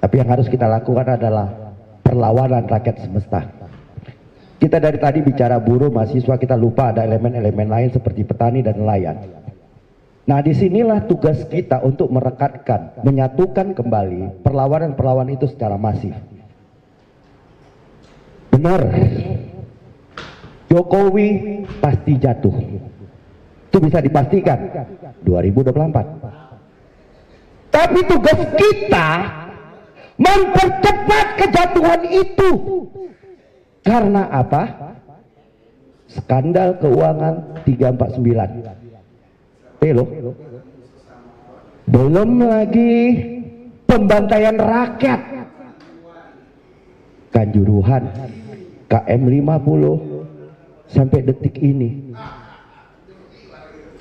Tapi yang harus kita lakukan adalah perlawanan rakyat semesta. Kita dari tadi bicara buruh, mahasiswa, kita lupa ada elemen-elemen lain seperti petani dan nelayan. Nah, disinilah tugas kita untuk merekatkan, menyatukan kembali perlawanan-perlawanan itu secara masif. Benar, Jokowi pasti jatuh. Itu bisa dipastikan 2024. Tapi tugas kita mempercepat kejatuhan itu. Karena apa? Skandal keuangan 349. Loh. Belum lagi pembantaian rakyat, Kanjuruhan, KM 50 sampai detik ini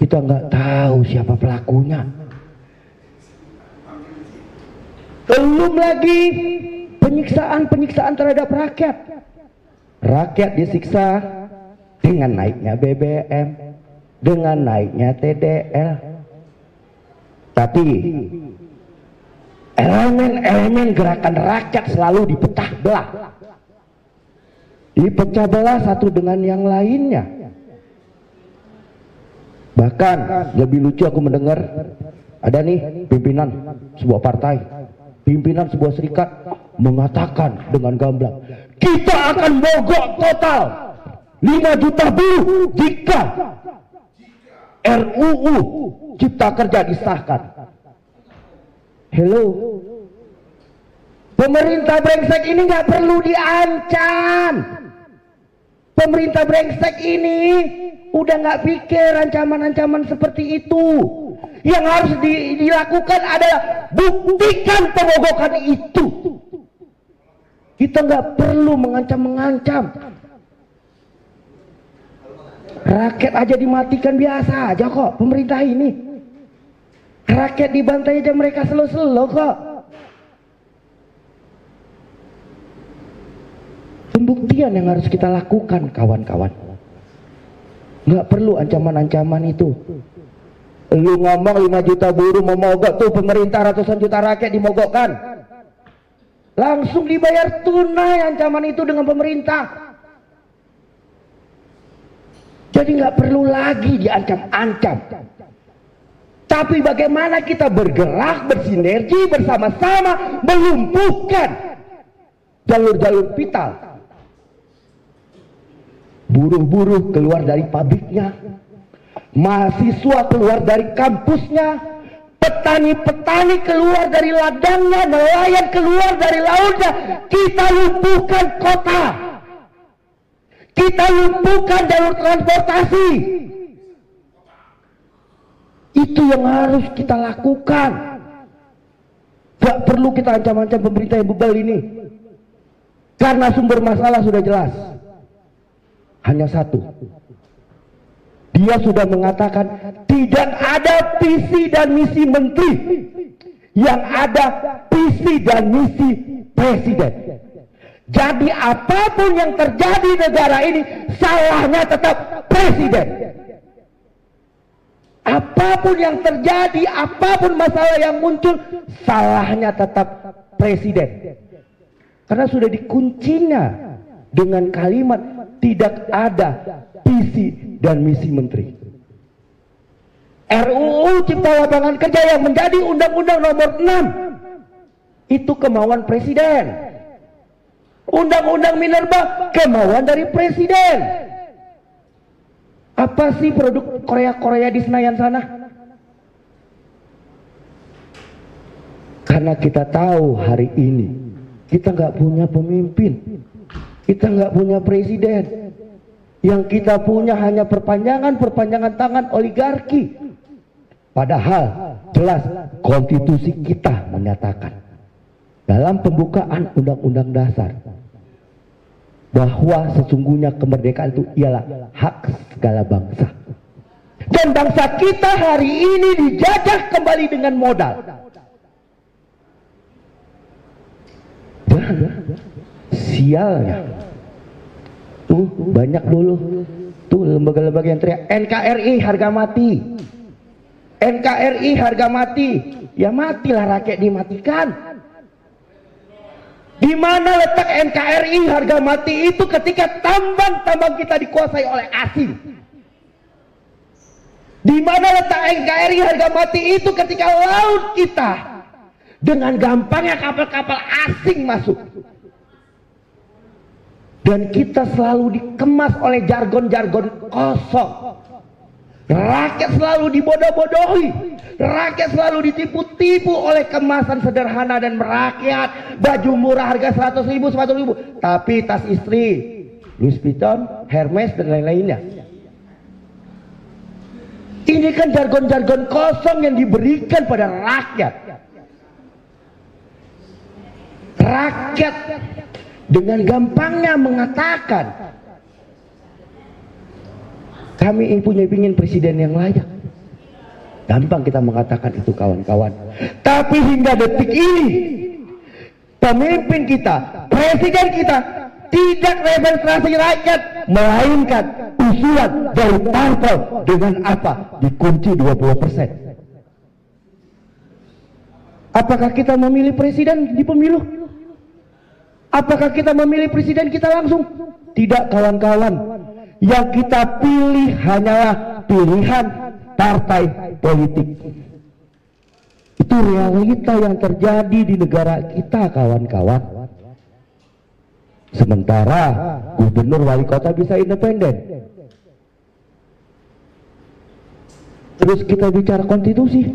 kita nggak tahu siapa pelakunya. Belum lagi penyiksaan terhadap rakyat. Rakyat disiksa dengan naiknya BBM, dengan naiknya TDL. Tapi elemen-elemen gerakan rakyat selalu dipecah belah. Dipecah belah satu dengan yang lainnya. Bahkan lebih lucu aku mendengar ada nih pimpinan sebuah partai, pimpinan sebuah serikat mengatakan dengan gamblang, kita akan mogok total 5 juta buruh jika RUU Cipta Kerja disahkan. Hello, pemerintah brengsek ini nggak perlu diancam. Pemerintah brengsek ini udah nggak pikir ancaman-ancaman seperti itu. Yang harus dilakukan adalah buktikan pemogokan itu. Kita nggak perlu mengancam-mengancam. Rakyat aja dimatikan biasa aja kok pemerintah ini. Rakyat dibantai aja mereka selo-selo kok. Pembuktian yang harus kita lakukan kawan-kawan. Nggak perlu ancaman-ancaman itu. Lu ngomong 5 juta buruh mau mogok, tuh pemerintah ratusan juta rakyat dimogokkan. Langsung dibayar tunai ancaman itu dengan pemerintah. Jadi nggak perlu lagi diancam-ancam. Tapi bagaimana kita bergerak, bersinergi bersama-sama melumpuhkan jalur-jalur vital. Buruh-buruh keluar dari pabriknya, mahasiswa keluar dari kampusnya, petani-petani keluar dari ladangnya, nelayan keluar dari lautnya. Kita lumpuhkan kota, kita lumpuhkan jalur transportasi. Itu yang harus kita lakukan. Gak perlu kita ancam-ancam pemerintah yang bebal ini, karena sumber masalah sudah jelas. Hanya satu, dia sudah mengatakan tidak ada visi dan misi menteri, yang ada visi dan misi presiden. Jadi apapun yang terjadi di negara ini, salahnya tetap presiden. Apapun yang terjadi, apapun masalah yang muncul, salahnya tetap presiden. Karena sudah dikuncinya dengan kalimat tidak ada visi dan misi menteri. RUU Cipta Lapangan Kerja yang menjadi Undang-Undang nomor 6 itu kemauan presiden. Undang-Undang Minerba kemauan dari presiden. Apa sih produk Korea-Korea di Senayan sana? Karena kita tahu hari ini kita nggak punya pemimpin. Kita nggak punya presiden. Yang kita punya hanya perpanjangan tangan oligarki. Padahal jelas konstitusi kita menyatakan dalam pembukaan Undang-Undang Dasar bahwa sesungguhnya kemerdekaan itu ialah hak segala bangsa. Dan bangsa kita hari ini dijajah kembali dengan modal. Dan sialnya tuh banyak dulu tuh lembaga-lembaga yang teriak NKRI harga mati, NKRI harga mati. Ya matilah rakyat dimatikan. Di mana letak NKRI harga mati itu ketika tambang-tambang kita dikuasai oleh asing? Di mana letak NKRI harga mati itu ketika laut kita dengan gampangnya kapal-kapal asing masuk? Dan kita selalu dikemas oleh jargon-jargon kosong. Rakyat selalu dibodoh-bodohi, rakyat selalu ditipu-tipu oleh kemasan sederhana dan merakyat, baju murah harga 100.000, 100.000, tapi tas istri Louis Vuitton, Hermes dan lain-lainnya. Ini kan jargon-jargon kosong yang diberikan pada rakyat. Rakyat dengan gampangnya mengatakan, kami ingin presiden yang layak. Gampang kita mengatakan itu, kawan-kawan. Tapi hingga detik ini, pemimpin kita, presiden kita tidak representasi rakyat, melainkan usulan dari parpol dengan apa? Dikunci 20%. Apakah kita memilih presiden di pemilu? Apakah kita memilih presiden kita langsung? Tidak, kawan-kawan. Yang kita pilih hanyalah pilihan partai politik. Itu realita yang terjadi di negara kita, kawan-kawan. Sementara gubernur wali kota bisa independen. Terus kita bicara konstitusi.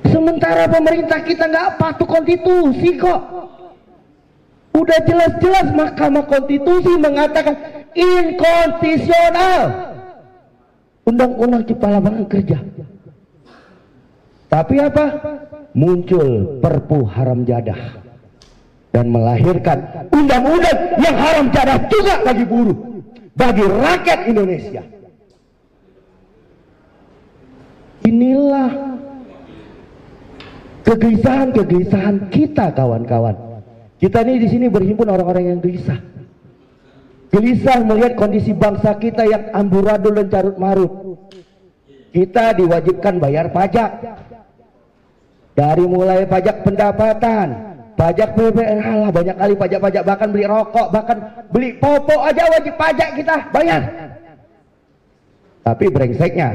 Sementara pemerintah kita nggak patuh konstitusi kok. Udah jelas-jelas Mahkamah Konstitusi mengatakan inkonstitusional Undang-Undang Cipta Lapangan Kerja. Tapi apa? Muncul Perpu Haram Jadah dan melahirkan undang-undang yang haram jadah juga bagi buruh, bagi rakyat Indonesia. Inilah kegelisahan-kegelisahan kita, kawan-kawan. Kita ini di sini berhimpun orang-orang yang gelisah. Gelisah melihat kondisi bangsa kita yang amburadul dan carut marut. Kita diwajibkan bayar pajak. Dari mulai pajak pendapatan, pajak PPN, alah banyak kali pajak-pajak, bahkan beli rokok, bahkan beli popok aja wajib pajak kita bayar. Tapi brengseknya,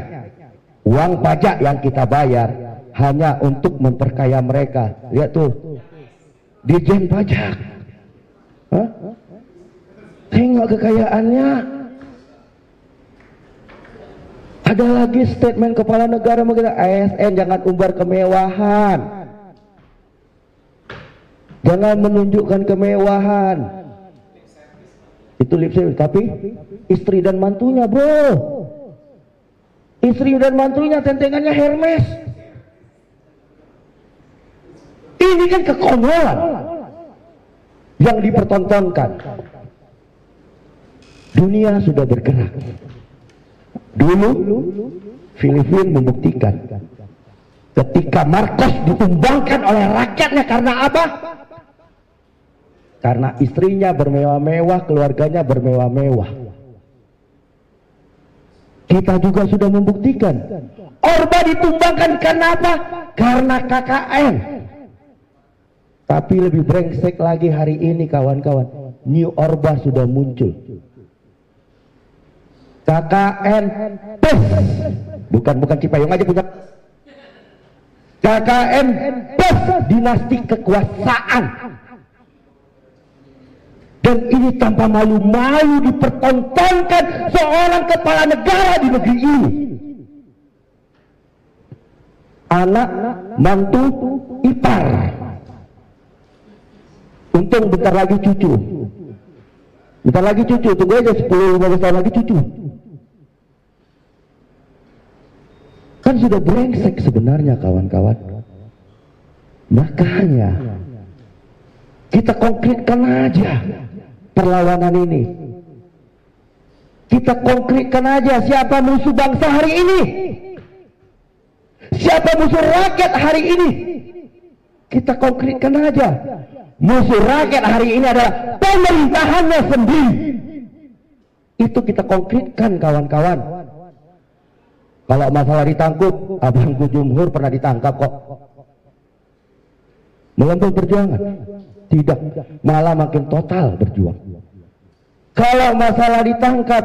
uang pajak yang kita bayar hanya untuk memperkaya mereka. Lihat tuh, Dirjen Pajak. Hah? Tengok kekayaannya. Ada lagi statement kepala negara mengatakan ASN jangan umbar kemewahan. Jangan menunjukkan kemewahan. Itu lip service, tapi istri dan mantunya, bro. Istri dan mantunya tentengannya Hermes. Ini kan kekonyolan yang dipertontonkan. Dunia sudah bergerak. Dulu Filipina membuktikan ketika Marcos ditumbangkan oleh rakyatnya karena apa? Karena istrinya bermewah-mewah, keluarganya bermewah-mewah. Kita juga sudah membuktikan Orba ditumbangkan karena apa? Karena KKN. Tapi lebih brengsek lagi hari ini, kawan-kawan, New Orba sudah muncul. KKN plus, bukan Cipayung aja punya. KKN plus dinasti kekuasaan. Dan ini tanpa malu-malu dipertontonkan seorang kepala negara di negeri ini. Anak, mantu, ipar. Untung bentar lagi cucu. Bentar lagi cucu, tunggu aja 10-15 tahun lagi cucu. Kan sudah brengsek sebenarnya, kawan-kawan. Makanya kita konkretkan aja perlawanan ini. Kita konkretkan aja siapa musuh bangsa hari ini. Siapa musuh rakyat hari ini. Kita konkretkan aja. Musuh rakyat hari ini adalah pemerintahannya sendiri. Itu kita konkretkan, kawan-kawan. Kalau masalah ditangkap, abangku Jumhur pernah ditangkap kok. Mengambil perjuangan? Tidak, malah makin total berjuang. Kalau masalah ditangkap,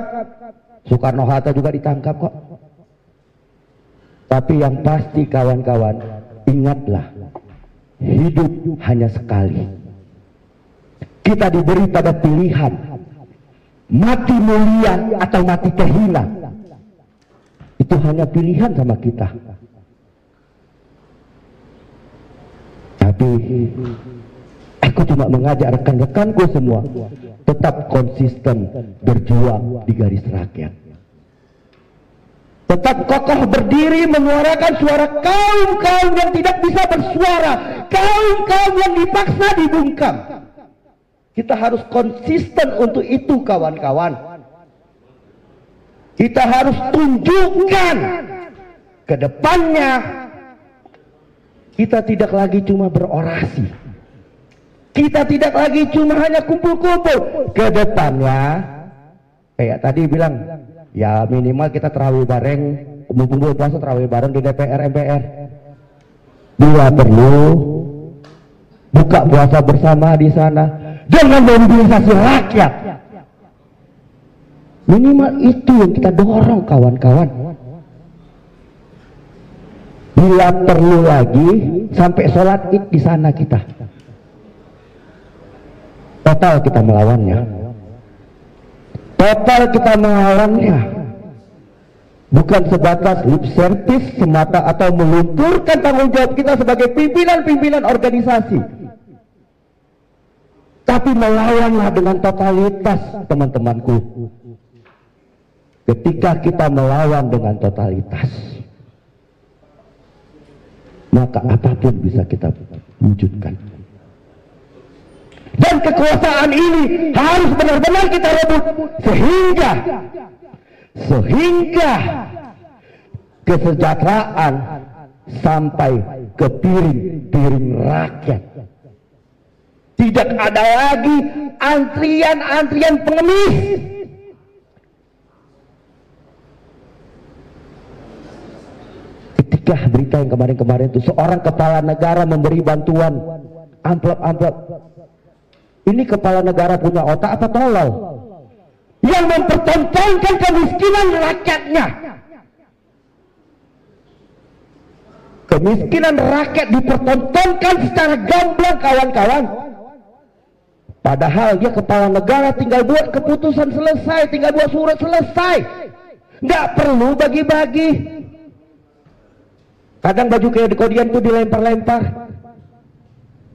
Soekarno-Hatta juga ditangkap kok. Tapi yang pasti kawan-kawan, ingatlah, hidup hanya sekali. Kita diberi pada pilihan, mati mulia atau mati terhina. Itu hanya pilihan sama kita. Tapi aku cuma mengajak rekan-rekanku semua tetap konsisten berjuang di garis rakyat. Tetap kokoh berdiri menyuarakan suara kaum-kaum yang tidak bisa bersuara, kaum-kaum yang dipaksa dibungkam. Kita harus konsisten untuk itu kawan-kawan. Kita harus tunjukkan ke depannya kita tidak lagi cuma berorasi. Kita tidak lagi cuma hanya kumpul-kumpul. Ke depannya kayak tadi bilang, ya minimal kita terawih bareng, kumpul-kumpul puasa terawih bareng di DPR MPR. Bila perlu buka puasa bersama di sana dengan mobilisasi rakyat. Minimal itu yang kita dorong kawan-kawan. Bila perlu lagi sampai sholat id di sana kita. Total kita melawannya. Total kita melawannya. Bukan sebatas lip service semata atau melunturkan tanggung jawab kita sebagai pimpinan-pimpinan organisasi. Tapi melawanlah dengan totalitas, teman-temanku. Ketika kita melawan dengan totalitas, maka apapun bisa kita wujudkan. Dan kekuasaan ini harus benar-benar kita rebut sehingga kesejahteraan sampai ke piring rakyat. Tidak ada lagi antrian pengemis. Ketika berita yang kemarin-kemarin itu seorang kepala negara memberi bantuan amplop. Ini kepala negara punya otak apa tolol? Yang mempertontonkan kemiskinan rakyatnya. Kemiskinan rakyat dipertontonkan secara gamblang kawan-kawan. Padahal dia kepala negara tinggal buat keputusan selesai, tinggal buat surat selesai. Nggak perlu bagi-bagi. Kadang baju kayak kodian tuh dilempar-lempar.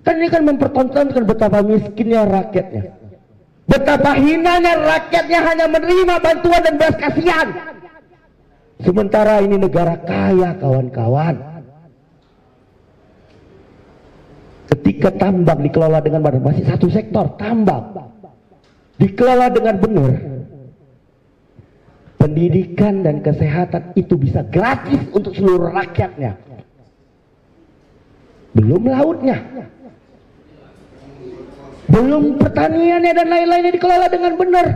Kan ini kan mempertontonkan betapa miskinnya rakyatnya. Betapa hinanya rakyatnya hanya menerima bantuan dan belas kasihan. Sementara ini negara kaya kawan-kawan. Ketika tambang dikelola dengan benar, masih satu sektor tambang dikelola dengan benar, pendidikan dan kesehatan itu bisa gratis untuk seluruh rakyatnya. Belum lautnya, belum pertaniannya dan lain-lainnya dikelola dengan benar.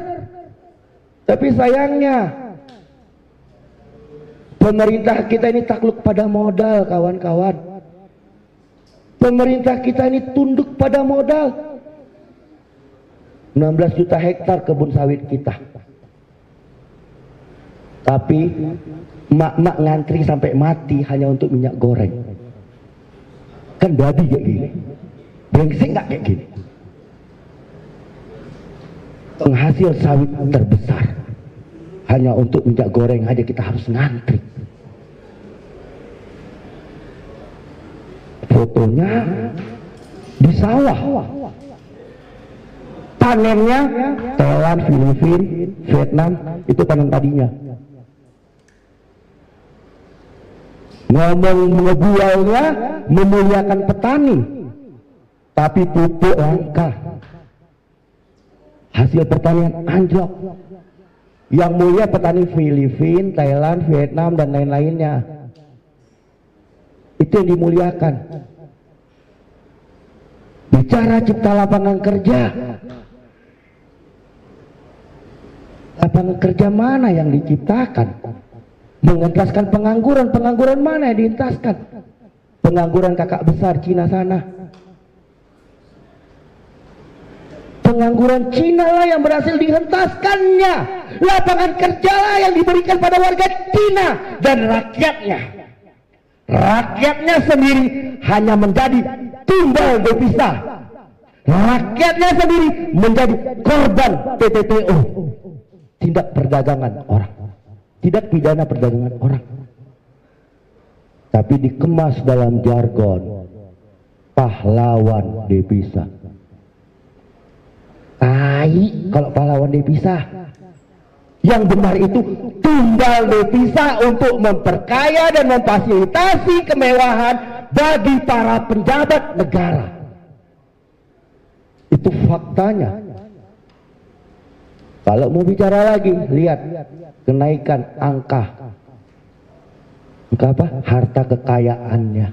Tapi sayangnya pemerintah kita ini takluk pada modal kawan-kawan. Pemerintah kita ini tunduk pada modal. 16 juta hektar kebun sawit kita. Tapi mak-mak ngantri sampai mati hanya untuk minyak goreng. Kan babi kayak gini. Brengsek nggak kayak gini. Penghasil sawit terbesar hanya untuk minyak goreng aja kita harus ngantri. Fotonya di sawah, panennya Thailand, Filipina, Vietnam, itu panen padinya. Ngomong ngejualnya memuliakan petani, tapi pupuk langka, hasil pertanian anjlok. Yang mulia petani Filipina, Thailand, Vietnam dan lain-lainnya. Itu yang dimuliakan. Bicara cipta lapangan kerja, lapangan kerja mana yang diciptakan? Mengentaskan pengangguran mana yang dientaskan? Pengangguran kakak besar Cina sana. Pengangguran Cina lah yang berhasil dihentaskannya. Lapangan kerja lah yang diberikan pada warga Cina dan rakyatnya. Rakyatnya sendiri hanya menjadi tumbal devisa. Rakyatnya sendiri menjadi korban TPPO, tindak perdagangan orang, tidak pidana perdagangan orang. Tapi dikemas dalam jargon pahlawan devisa. Kalau pahlawan devisa, yang benar itu tumbal devisa untuk memperkaya dan memfasilitasi kemewahan bagi para pejabat negara. Itu faktanya. Kalau mau bicara lagi, lihat kenaikan angka apa? Harta kekayaannya.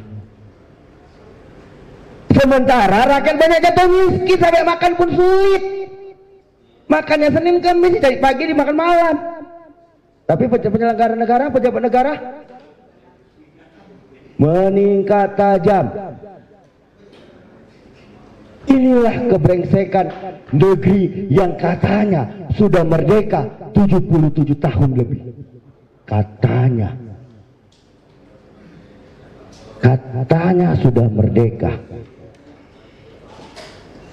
Sementara rakyat banyak jatuh miskin sampai makan pun sulit. Makannya Senin Kamis, dari pagi dimakan malam. Tapi penyelenggara negara, pejabat negara meningkat tajam. Inilah kebrengsekan negeri yang katanya sudah merdeka 77 tahun lebih. Katanya sudah merdeka.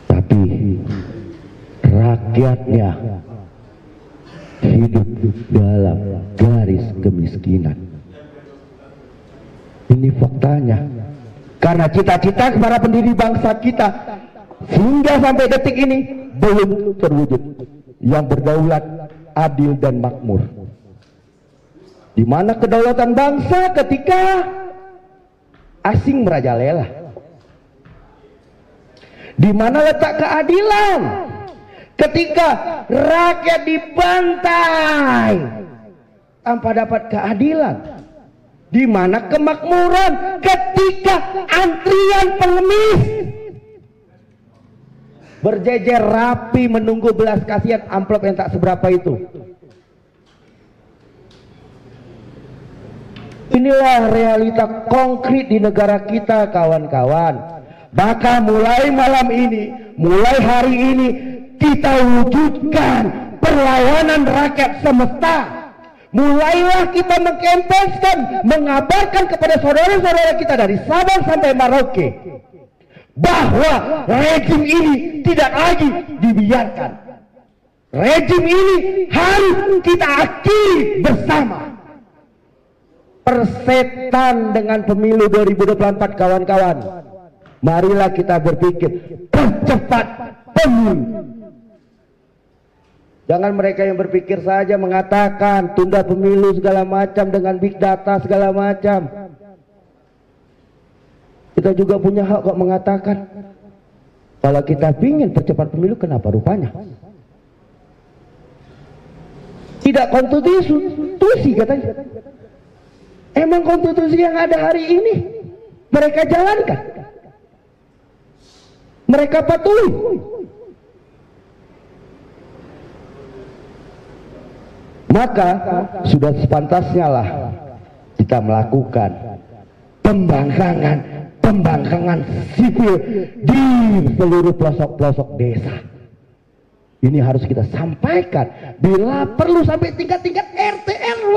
Tapi rakyatnya hidup dalam garis kemiskinan. Ini faktanya. Karena cita-cita para pendiri bangsa kita hingga sampai detik ini belum terwujud, yang berdaulat, adil dan makmur. Di mana kedaulatan bangsa ketika asing merajalela? Di mana letak keadilan ketika rakyat dibantai tanpa dapat keadilan? Di mana kemakmuran ketika antrian pengemis berjejer rapi menunggu belas kasihan amplop yang tak seberapa itu? Inilah realita konkret di negara kita, kawan-kawan. Maka mulai malam ini, mulai hari ini, kita wujudkan perlawanan rakyat semesta. Mulailah kita mengkampanyekan, mengabarkan kepada saudara-saudara kita dari Sabang sampai Merauke bahwa rejim ini tidak lagi dibiarkan. Rejim ini harus kita akhiri bersama. Persetan dengan pemilu 2024, kawan-kawan. Marilah kita berpikir percepat pemilu. Jangan mereka yang berpikir saja mengatakan tunda pemilu segala macam dengan big data segala macam. Kita juga punya hak kok mengatakan. Kalau kita ingin percepat pemilu, kenapa rupanya tidak konstitusi katanya. Emang konstitusi yang ada hari ini mereka jalankan, mereka patuhi. Maka sudah sepantasnya lah kita melakukan pembangkangan sipil di seluruh pelosok-pelosok desa. Ini harus kita sampaikan, bila perlu sampai tingkat-tingkat RT RW.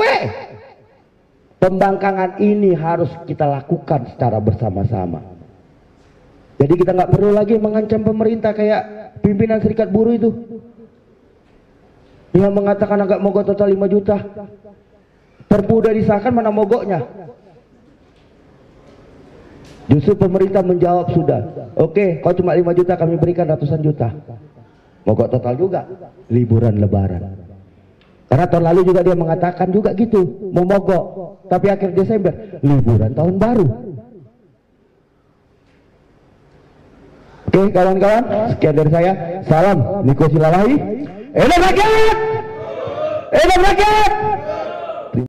Pembangkangan ini harus kita lakukan secara bersama-sama. Jadi kita nggak perlu lagi mengancam pemerintah kayak pimpinan serikat buruh itu yang mengatakan agak mogok total 5 juta. Perpu udah disahkan, mana mogoknya? Justru pemerintah menjawab sudah, oke, kau cuma 5 juta, kami berikan ratusan juta. Mogok total juga, liburan lebaran. Karena tahun lalu juga dia mengatakan juga gitu, mau mogok. Tapi akhir Desember, liburan tahun baru. Oke kawan-kawan, sekian dari saya. Salam Niko Silalahi. Enak rakyat! Enak rakyat!